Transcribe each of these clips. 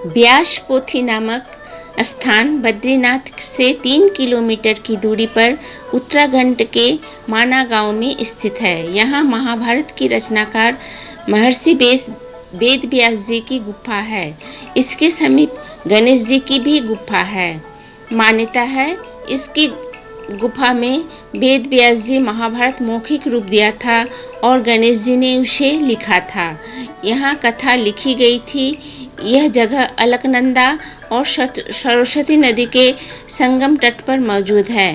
व्यासपोथी नामक स्थान बद्रीनाथ से 3 किलोमीटर की दूरी पर उत्तराखंड के माना गांव में स्थित है। यहाँ महाभारत की रचनाकार महर्षि वेद व्यास जी की गुफा है। इसके समीप गणेश जी की भी गुफा है। मान्यता है इसकी गुफा में वेद व्यास जी महाभारत मौखिक रूप दिया था और गणेश जी ने उसे लिखा था। यहाँ कथा लिखी गई थी। यह जगह अलकनंदा और सरस्वती नदी के संगम तट पर मौजूद है।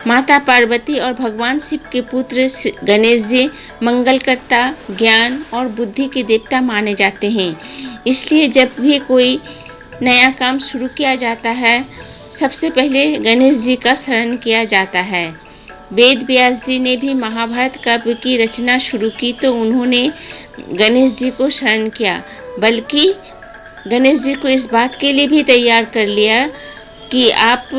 माता पार्वती और भगवान शिव के पुत्र गणेश जी मंगलकर्ता, ज्ञान और बुद्धि के देवता माने जाते हैं। इसलिए जब भी कोई नया काम शुरू किया जाता है, सबसे पहले गणेश जी का शरण किया जाता है। वेद व्यास जी ने भी महाभारत काव्य की रचना शुरू की तो उन्होंने गणेश जी को शरण किया, बल्कि गणेश जी को इस बात के लिए भी तैयार कर लिया कि आप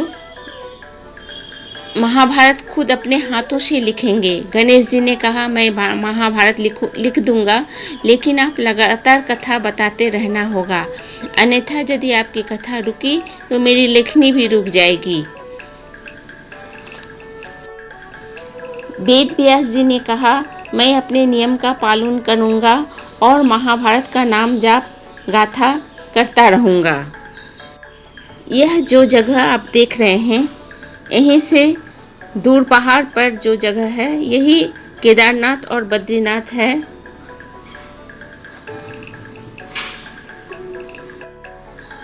महाभारत खुद अपने हाथों से लिखेंगे। गणेश जी ने कहा, मैं महाभारत लिख दूंगा, लेकिन आप लगातार कथा बताते रहना होगा, अन्यथा यदि आपकी कथा रुकी तो मेरी लेखनी भी रुक जाएगी। वेद व्यास जी ने कहा, मैं अपने नियम का पालन करूंगा और महाभारत का नाम जाप गाथा करता रहूंगा। यह जो जगह आप देख रहे हैं, यहीं से दूर पहाड़ पर जो जगह है, यही केदारनाथ और बद्रीनाथ है।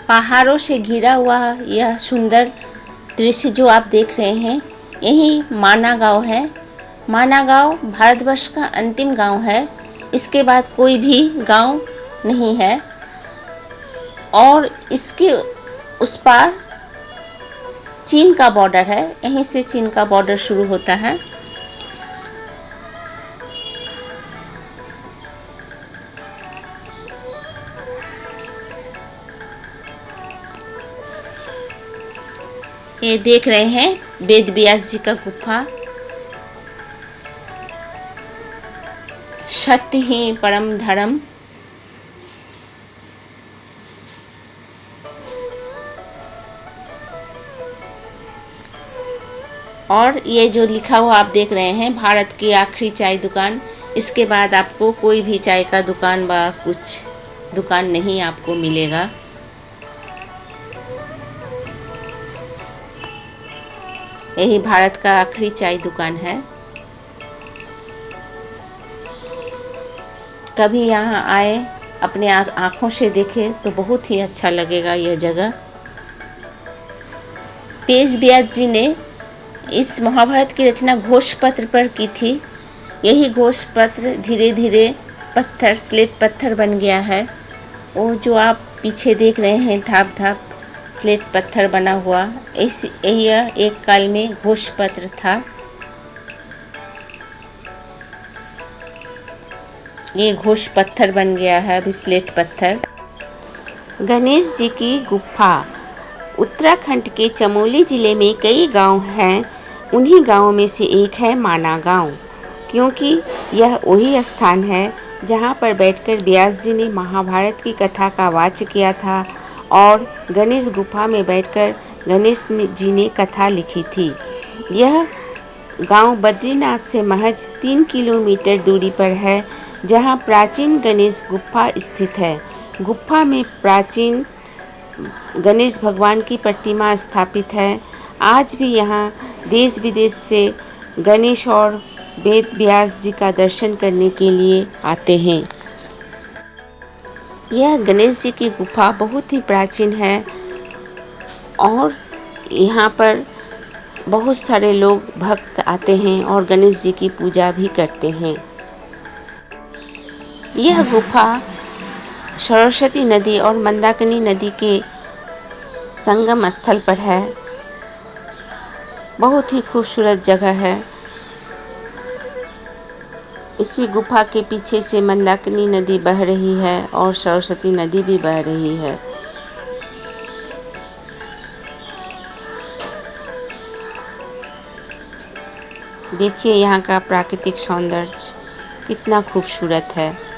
पहाड़ों से घिरा हुआ यह सुंदर दृश्य जो आप देख रहे हैं, यही माना गांव है। माना गांव भारतवर्ष का अंतिम गांव है। इसके बाद कोई भी गांव नहीं है और इसके उस पार चीन का बॉर्डर है। यहीं से चीन का बॉर्डर शुरू होता है। ये देख रहे हैं वेद व्यास जी का गुफा। सत्य ही परम धर्म। और ये जो लिखा हुआ आप देख रहे हैं, भारत की आखिरी चाय दुकान। इसके बाद आपको कोई भी चाय का दुकान व कुछ दुकान नहीं आपको मिलेगा। यही भारत का आखिरी चाय दुकान है। कभी यहाँ आए, अपने आँखों से देखें तो बहुत ही अच्छा लगेगा यह जगह। वेद व्यास जी ने इस महाभारत की रचना घोषपत्र पर की थी। यही घोषपत्र धीरे धीरे पत्थर, स्लेट पत्थर बन गया है। वो जो आप पीछे देख रहे हैं धाप धाप स्लेट पत्थर बना हुआ, यह एक काल में घोषपत्र था। ये घोष पत्थर बन गया है अभी स्लेट पत्थर। गणेश जी की गुफा। उत्तराखंड के चमोली जिले में कई गांव हैं। उन्हीं गांवों में से एक है माना गांव, क्योंकि यह वही स्थान है जहां पर बैठकर व्यास जी ने महाभारत की कथा का वाच किया था और गणेश गुफा में बैठकर गणेश जी ने कथा लिखी थी। यह गांव बद्रीनाथ से महज 3 किलोमीटर दूरी पर है, जहां प्राचीन गणेश गुफा स्थित है। गुफा में प्राचीन गणेश भगवान की प्रतिमा स्थापित है। आज भी यहाँ देश विदेश से गणेश और वेद व्यास जी का दर्शन करने के लिए आते हैं। यह गणेश जी की गुफा बहुत ही प्राचीन है और यहाँ पर बहुत सारे लोग भक्त आते हैं और गणेश जी की पूजा भी करते हैं। यह गुफा सरस्वती नदी और मंदाकिनी नदी के संगम स्थल पर है। बहुत ही खूबसूरत जगह है। इसी गुफा के पीछे से मंदाकिनी नदी बह रही है और सरस्वती नदी भी बह रही है। देखिए यहाँ का प्राकृतिक सौंदर्य कितना खूबसूरत है।